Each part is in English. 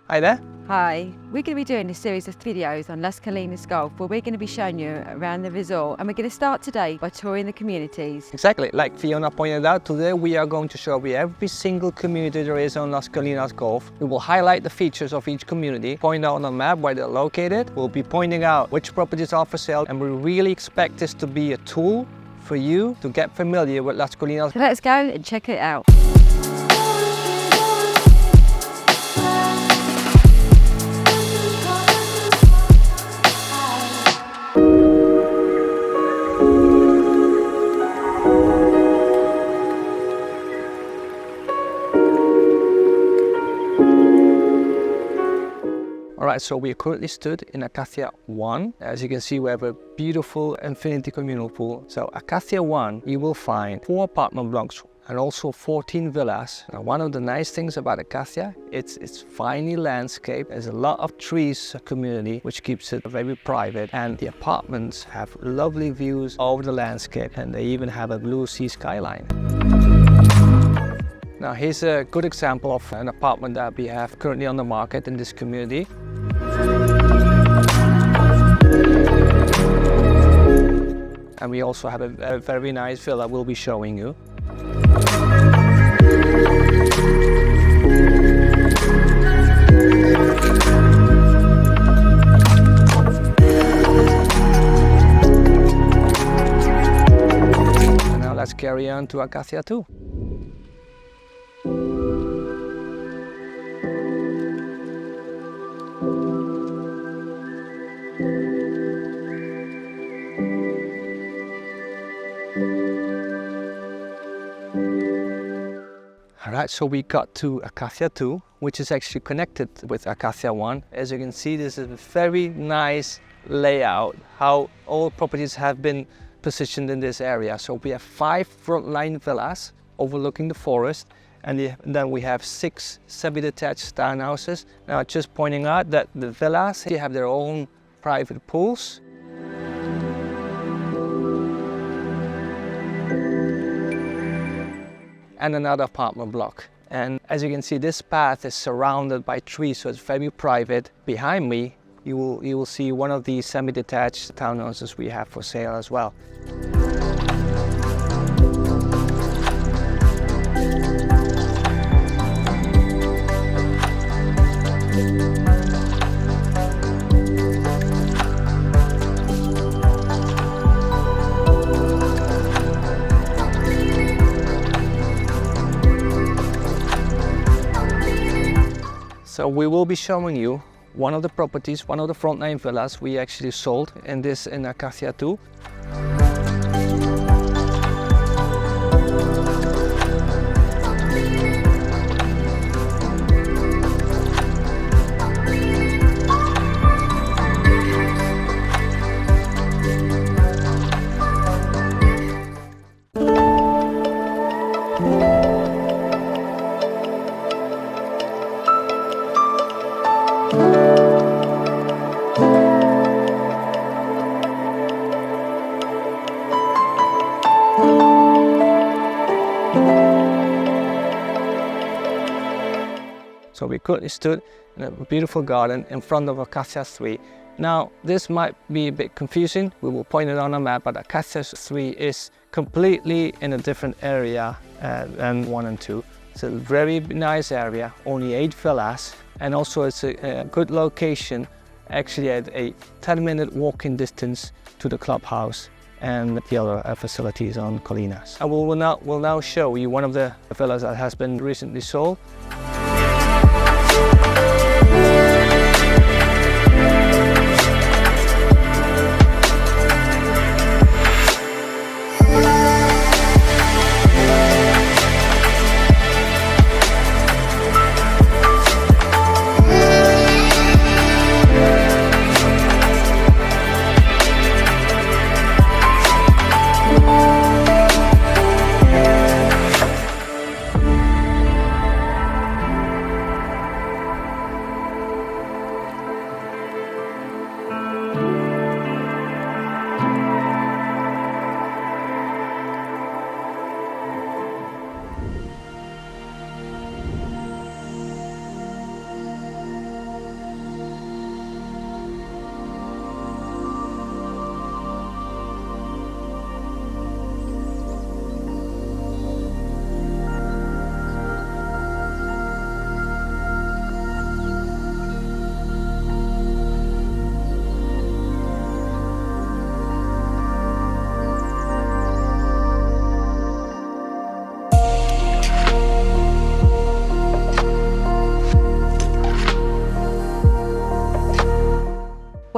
Hi there. Hi, we're going to be doing a series of videos on Las Colinas Golf where we're going to be showing you around the resort, and we're going to start today by touring the communities. Exactly, like Fiona pointed out, today we are going to show you every single community there is on Las Colinas Golf. We will highlight the features of each community, point out on the map where they're located. We'll be pointing out which properties are for sale, and we really expect this to be a tool for you to get familiar with Las Colinas. So let's go and check it out. Alright, so we are currently stood in Acacia 1. As you can see, we have a beautiful infinity communal pool. So Acacia 1, you will find 4 apartment blocks and also 14 villas. Now, one of the nice things about Acacia, it's finely landscaped. There's a lot of trees community, which keeps it very private. And the apartments have lovely views over the landscape, and they even have a blue sea skyline. Now here's a good example of an apartment that we have currently on the market in this community. And we also have a very nice villa we'll be showing you. And now let's carry on to Acacia 2. Alright, so we got to Acacia 2, which is actually connected with Acacia 1. As you can see, this is a very nice layout, how all properties have been positioned in this area. So we have 5 frontline villas overlooking the forest, and then we have 6 semi-detached townhouses. Now, just pointing out that the villas, they have their own private pools. And another apartment block. And as you can see, this path is surrounded by trees, so it's very private. Behind me, you will see one of the semi-detached townhouses we have for sale as well. So we will be showing you one of the properties, one of the frontline villas we actually sold in Acacia 2. So we currently stood in a beautiful garden in front of Acacia 3. Now, this might be a bit confusing. We will point it on a map, but Acacia 3 is completely in a different area than 1 and 2. It's a very nice area, only 8 villas, and also it's a good location, actually at a 10-minute walking distance to the clubhouse and the other facilities on Colinas. And we'll now show you one of the villas that has been recently sold.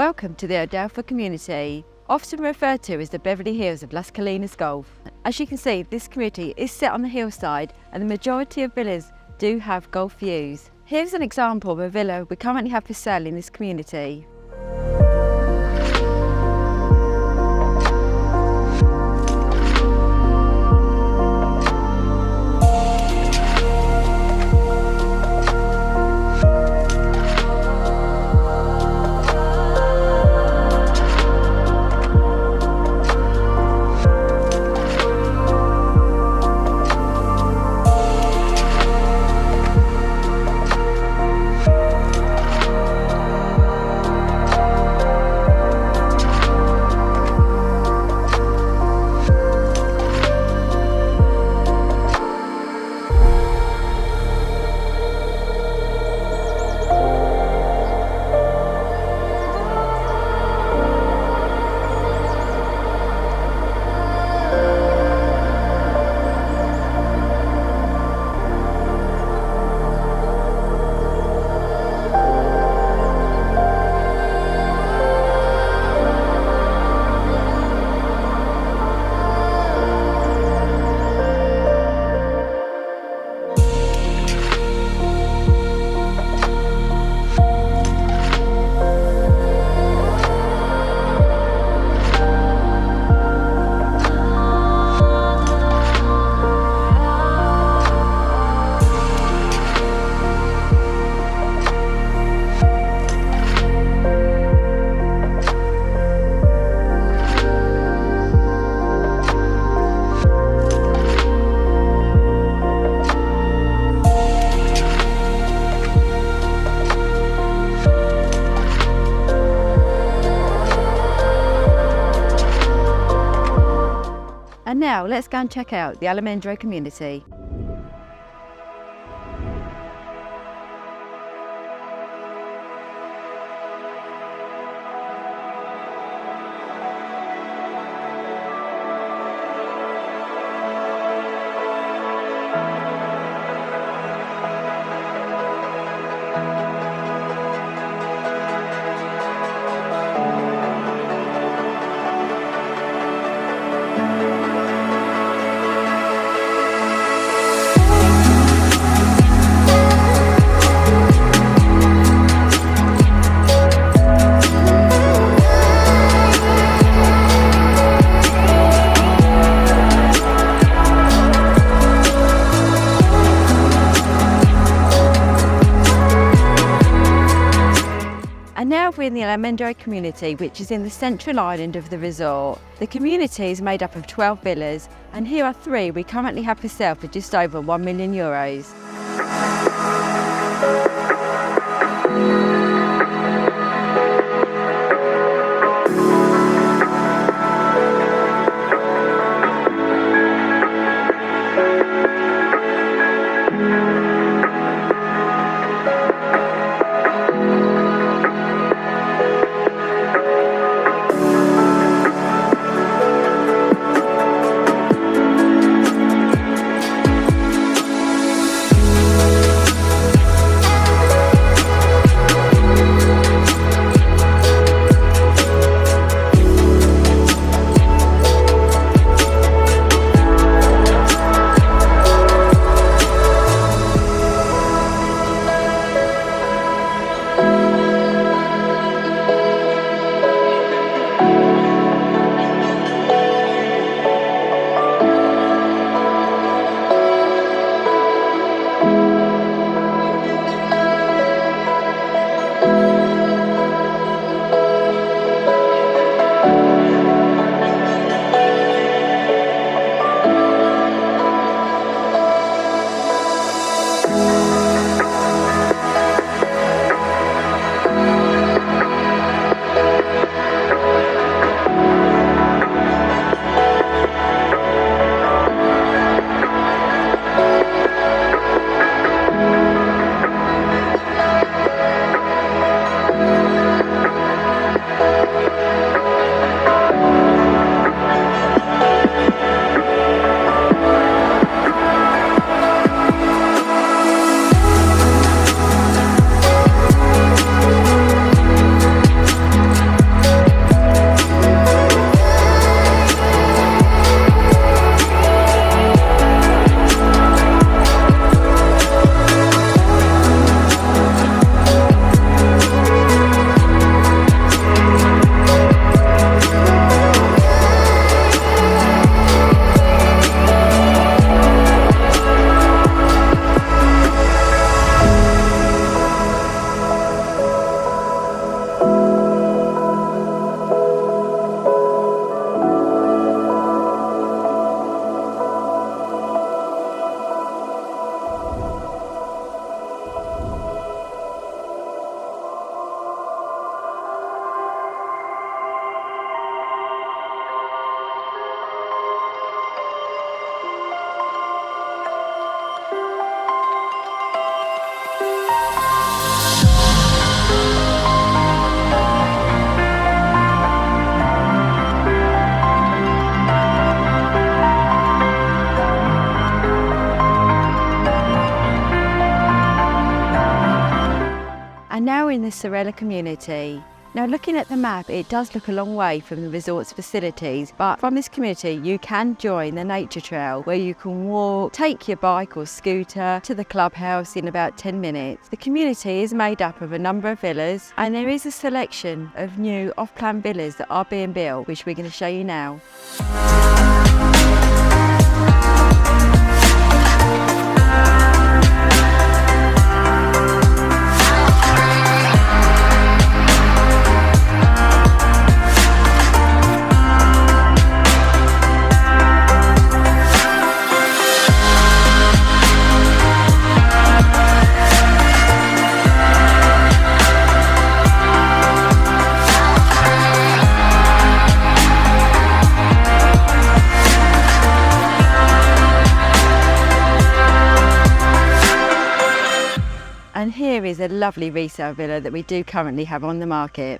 Welcome to the Adelfa community, often referred to as the Beverly Hills of Las Colinas Golf. As you can see, this community is set on the hillside and the majority of villas do have golf views. Here's an example of a villa we currently have for sale in this community. And now let's go and check out the Almendro community. And now we're in the Almendro community, which is in the central island of the resort. The community is made up of 12 villas, and here are 3 we currently have for sale for just over €1 million. And now we're in the Ciruelo community. Now looking at the map, it does look a long way from the resort's facilities, but from this community you can join the nature trail where you can walk, take your bike or scooter to the clubhouse in about 10 minutes. The community is made up of a number of villas, and there is a selection of new off-plan villas that are being built, which we're going to show you now. And here is a lovely resale villa that we do currently have on the market.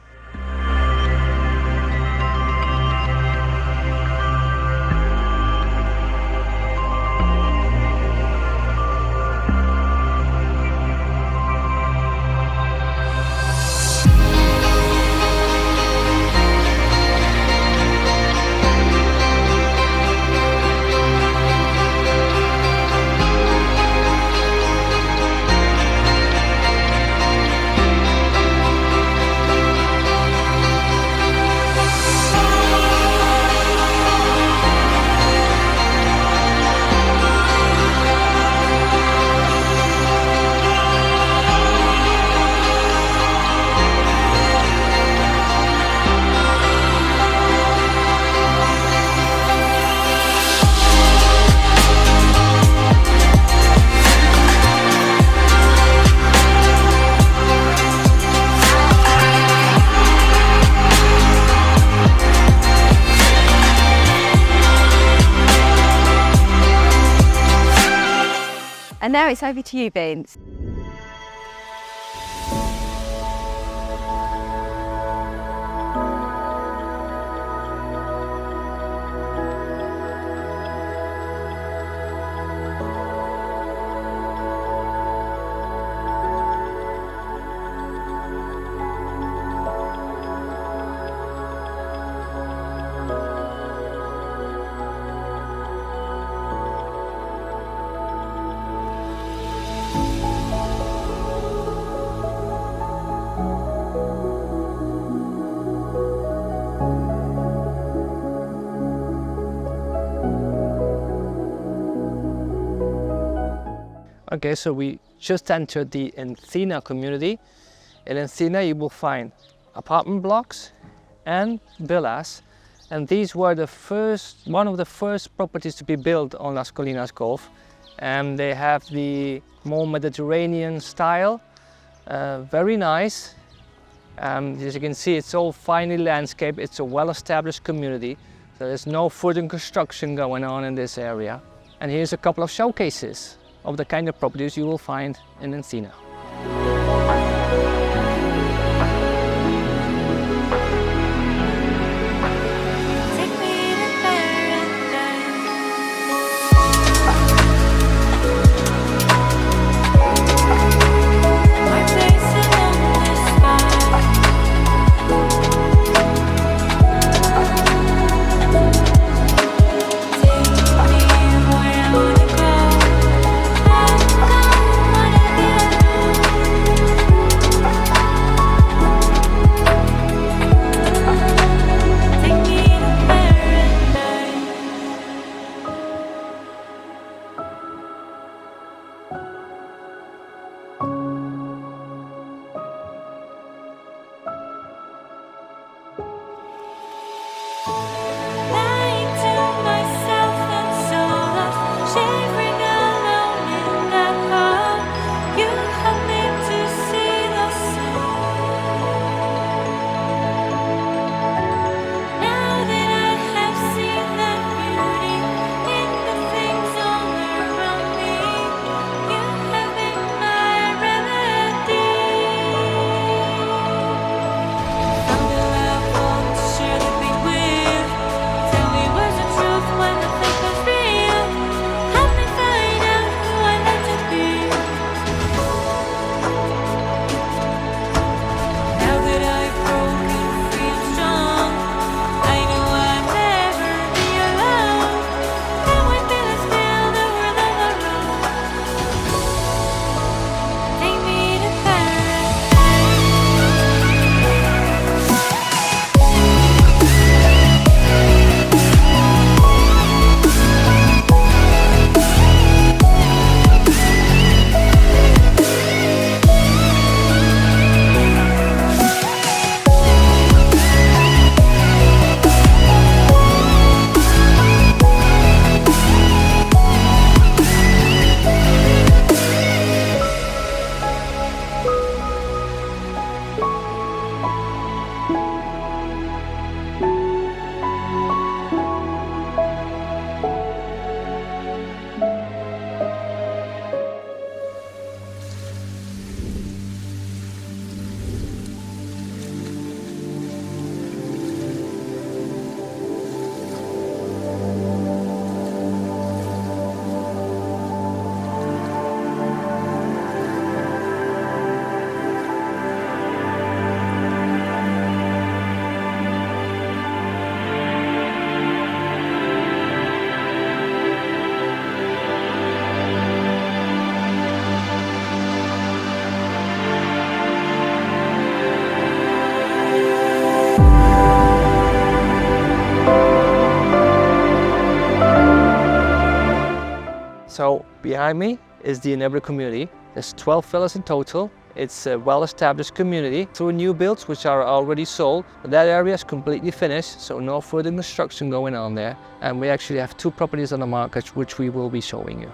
And now it's over to you, Vince. Okay, so we just entered the Encina community. In Encina you will find apartment blocks and villas, and these were one of the first properties to be built on Las Colinas Golf, and they have the more Mediterranean style, very nice. As you can see, it's all finely landscaped. It's a well-established community, so there's no further construction going on in this area. And here's a couple of showcases of the kind of properties you will find in Encina. So behind me is the Enebro community. There's 12 villas in total. It's a well-established community through new builds which are already sold. But that area is completely finished, so no further construction going on there. And we actually have 2 properties on the market which we will be showing you.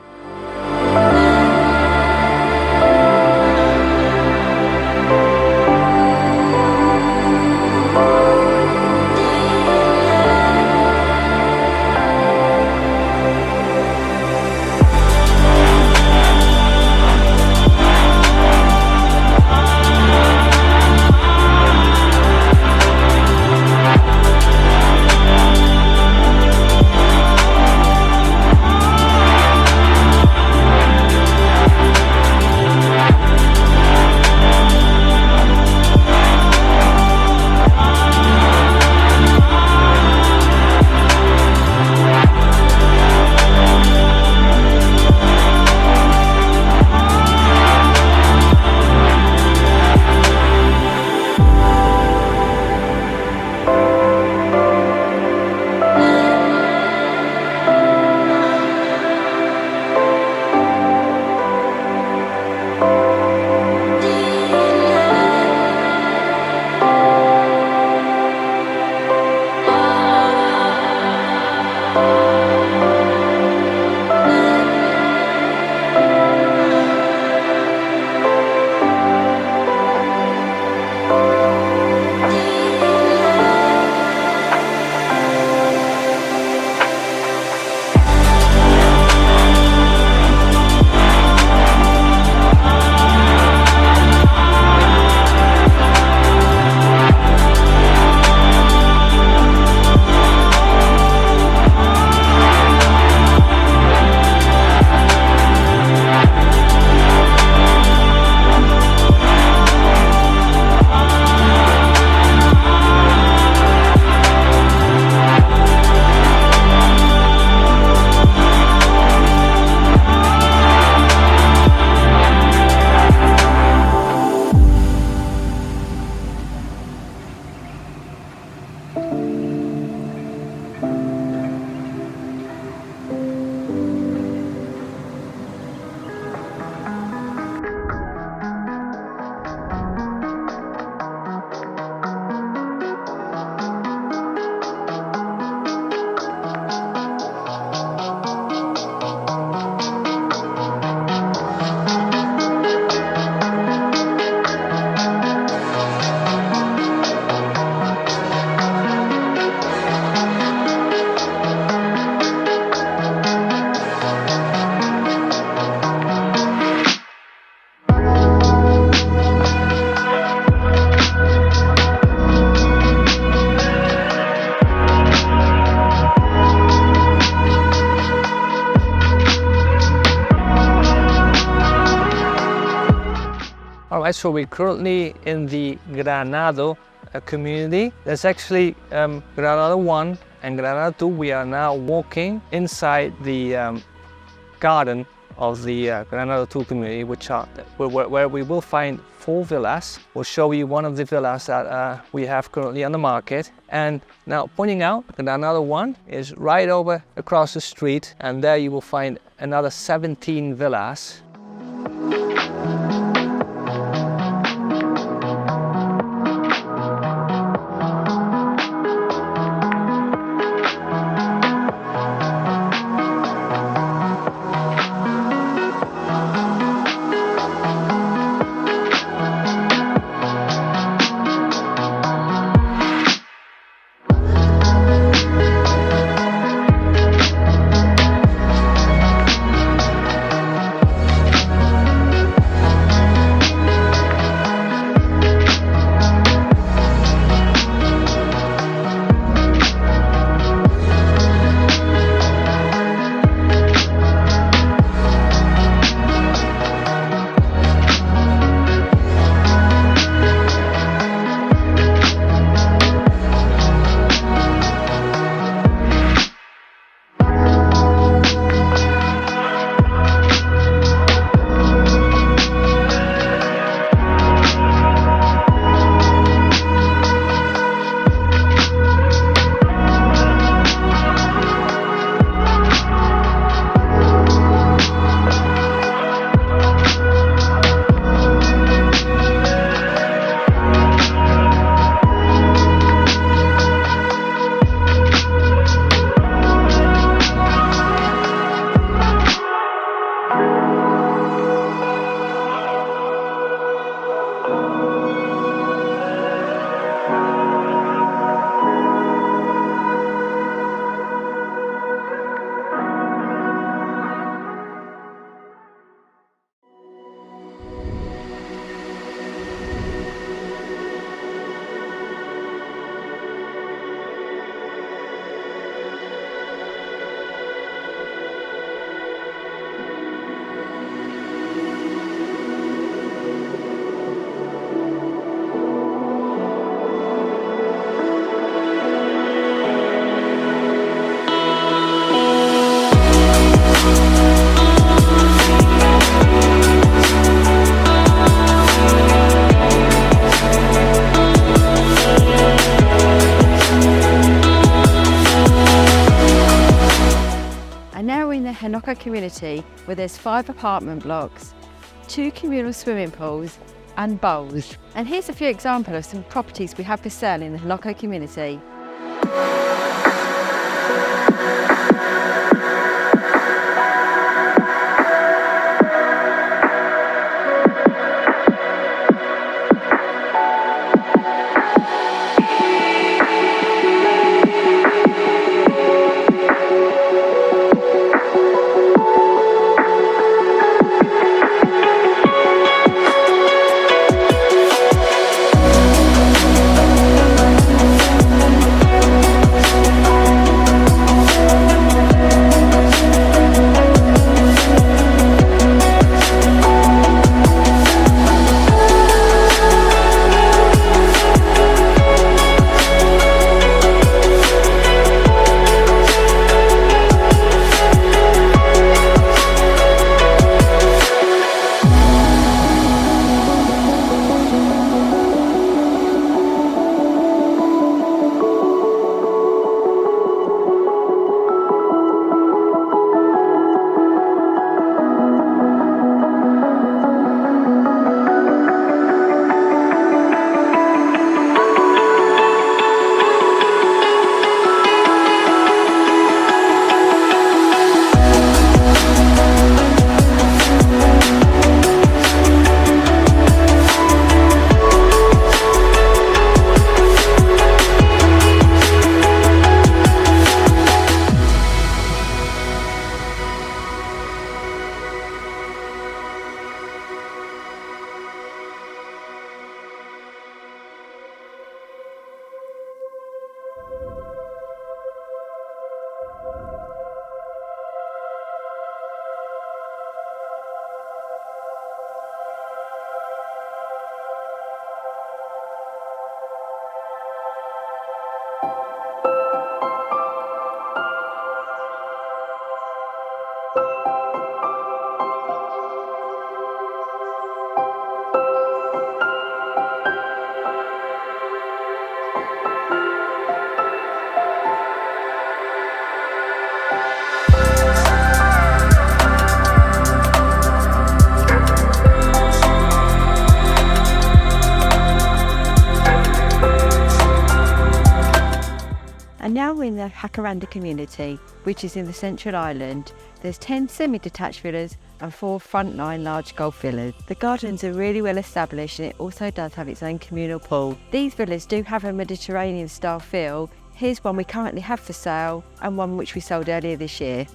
Alright, so we're currently in the Granado community. There's actually Granado 1 and Granado 2. We are now walking inside the garden of the Granado 2 community, which are where we will find 4 villas. We'll show you one of the villas that we have currently on the market. And now pointing out, Granado 1 is right over across the street, and there you will find another 17 villas. Hinojo community where there's 5 apartment blocks, 2 communal swimming pools and bowls. And here's a few examples of some properties we have for sale in the Hinojo community. And now we're in the Jacaranda community, which is in the Central Island. There's 10 semi-detached villas and 4 frontline large golf villas. The gardens are really well established and it also does have its own communal pool. These villas do have a Mediterranean style feel. Here's one we currently have for sale and one which we sold earlier this year.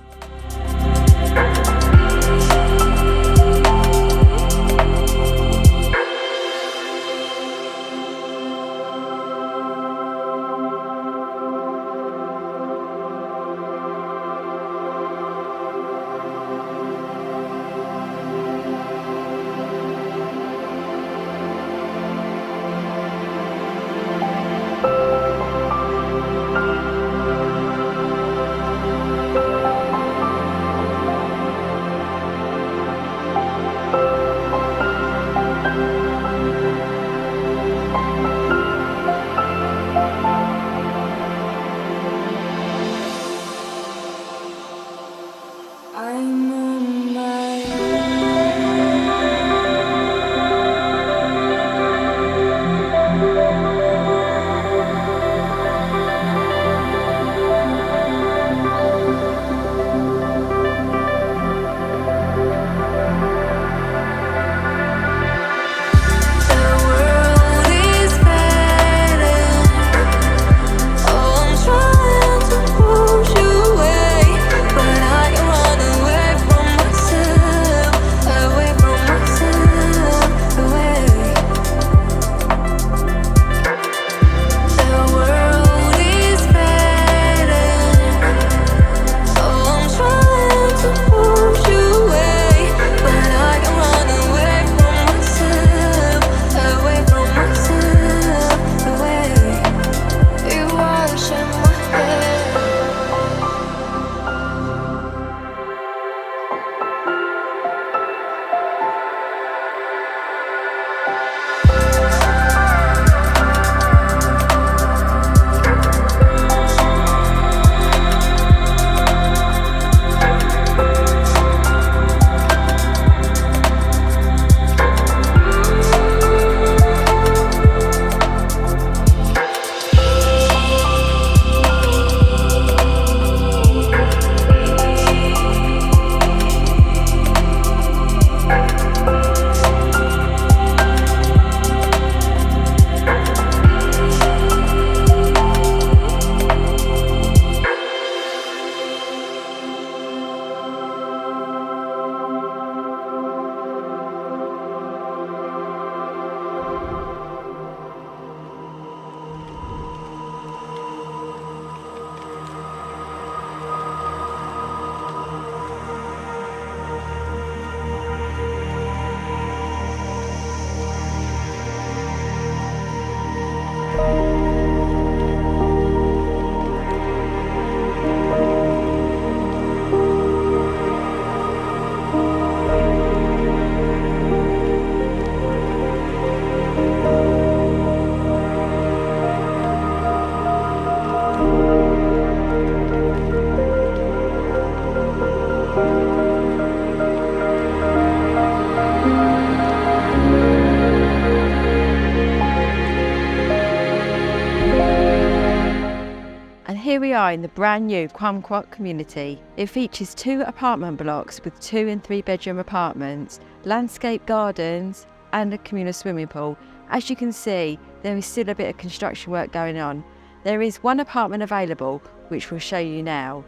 Here we are in the brand new Kumquat community. It features 2 apartment blocks with 2 and 3 bedroom apartments, landscape gardens and a communal swimming pool. As you can see, there is still a bit of construction work going on. There is 1 apartment available, which we'll show you now.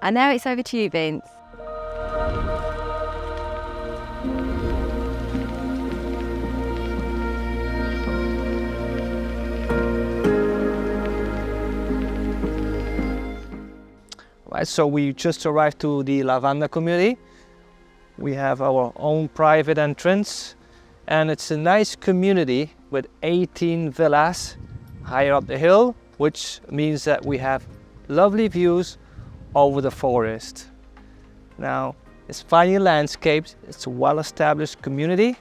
And now it's over to you, Vince. Right, so we just arrived to the Lavanda community. We have our own private entrance, and it's a nice community with 18 villas higher up the hill, which means that we have lovely views over the forest. Now, it's finely landscaped, it's a well-established community.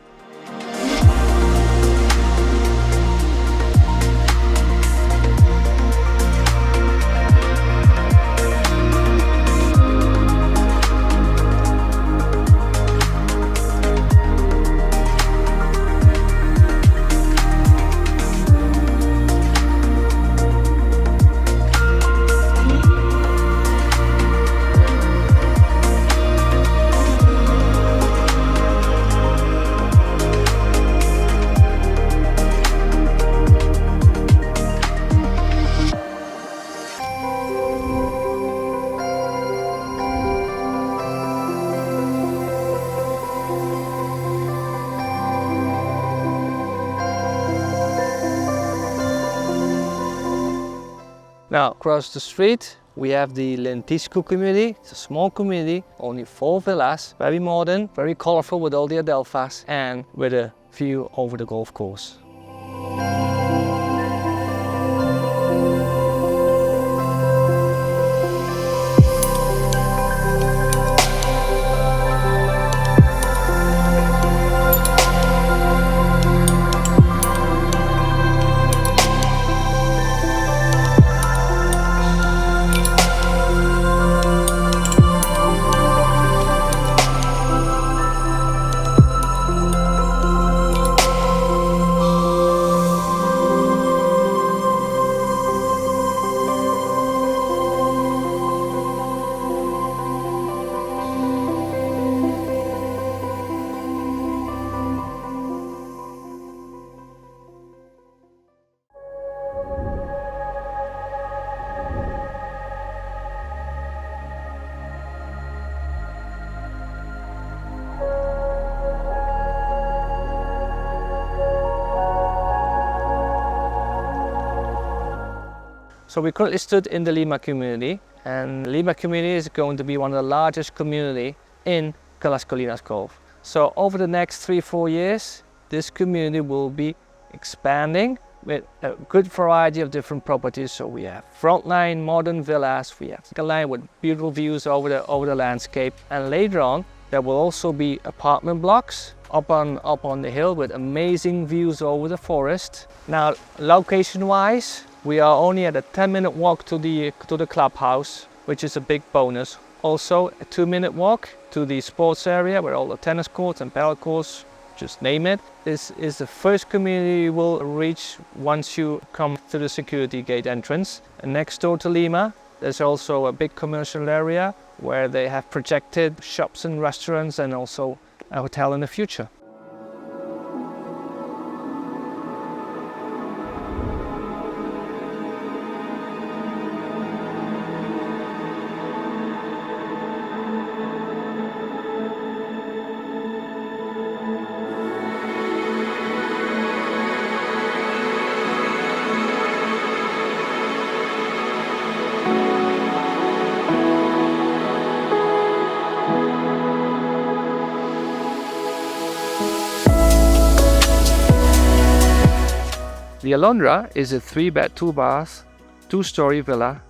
Now, across the street, we have the Lentisco community. It's a small community, only 4 villas, very modern, very colorful with all the Adelfas, and with a view over the golf course. So we currently stood in the Lima community, and Lima community is going to be one of the largest community in Las Colinas Golf. So over the next 3-4 years, this community will be expanding with a good variety of different properties. So we have frontline modern villas, we have a line with beautiful views over the landscape, and later on there will also be apartment blocks up on the hill with amazing views over the forest. Now, location wise, we are only at a 10-minute walk to the clubhouse, which is a big bonus. Also a 2-minute walk to the sports area where all the tennis courts and paddle courts, just name it. This is the first community you will reach once you come to the security gate entrance. And next door to Lima, there's also a big commercial area where they have projected shops and restaurants, and also a hotel in the future. The Almendro is a 3-bed, 2-bath, 2-story villa,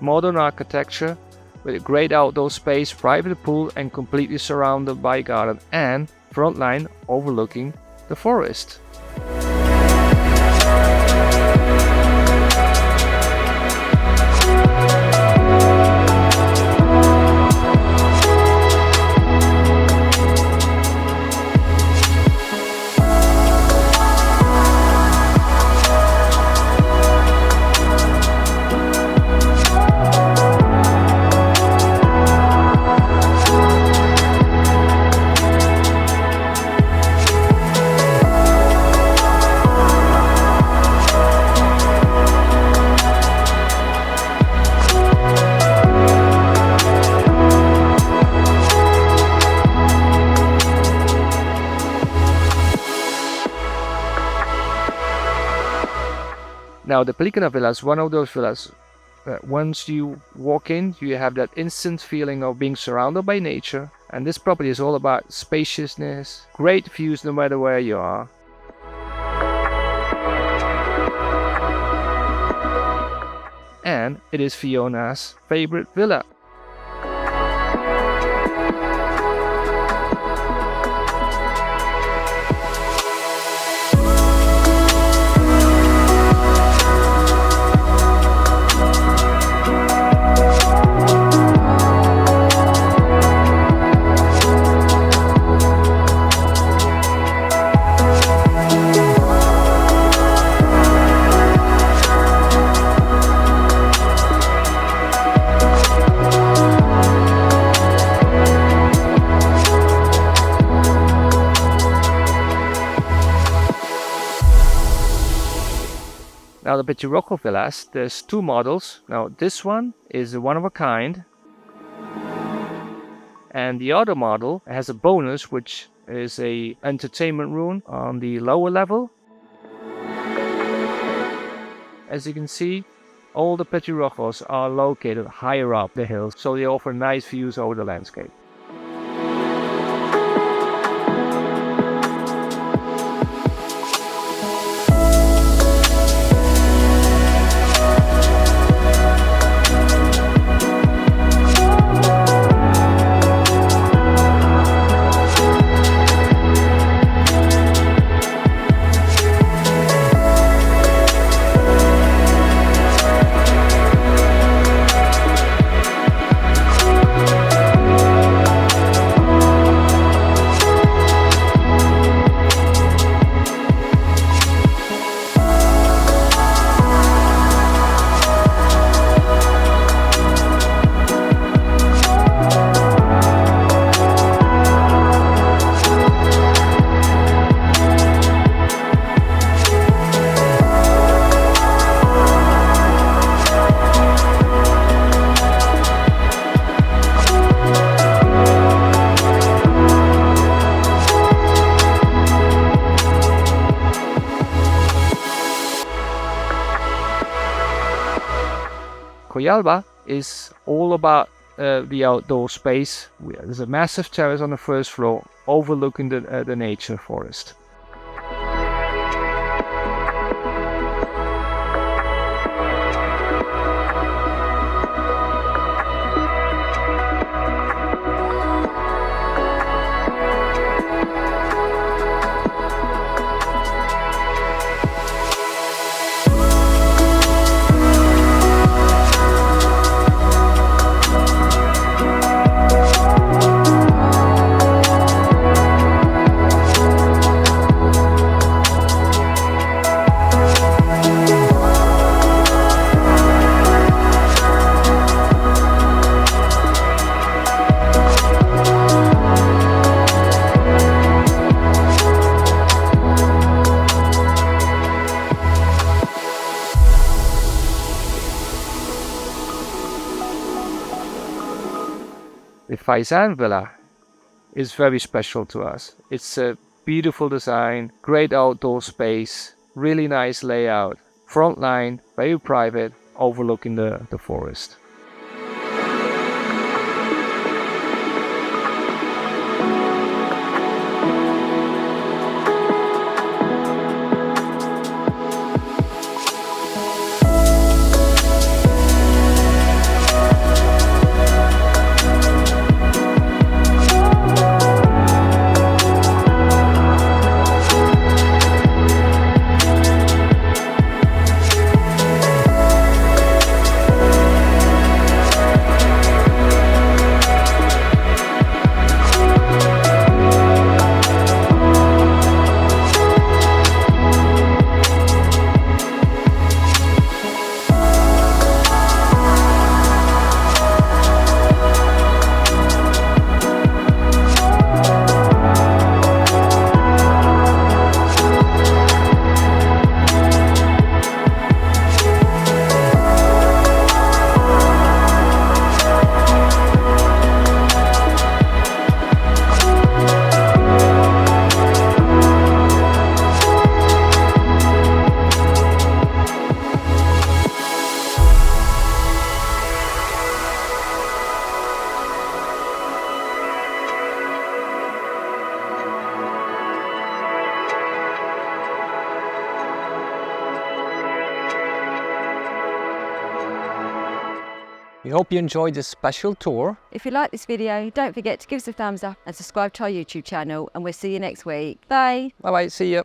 modern architecture with a great outdoor space, private pool and completely surrounded by a garden and front line overlooking the forest. Now the Pelicana Villa is one of those villas that once you walk in, you have that instant feeling of being surrounded by nature. And this property is all about spaciousness, great views no matter where you are. And it is Fiona's favorite villa. Now the Pettirrojo villas, there's 2 models. Now this one is a one of a kind. And the other model has a bonus, which is a entertainment room on the lower level. As you can see, all the Pettirrojos are located higher up the hills, so they offer nice views over the landscape. Coyalba is all about the outdoor space. There's a massive terrace on the first floor overlooking the nature forest. The Faisan Villa is very special to us. It's a beautiful design, great outdoor space, really nice layout, front line, very private, overlooking the forest. We hope you enjoyed this special tour. If you like this video, don't forget to give us a thumbs up and subscribe to our YouTube channel, and we'll see you next week. Bye. Bye bye, see you.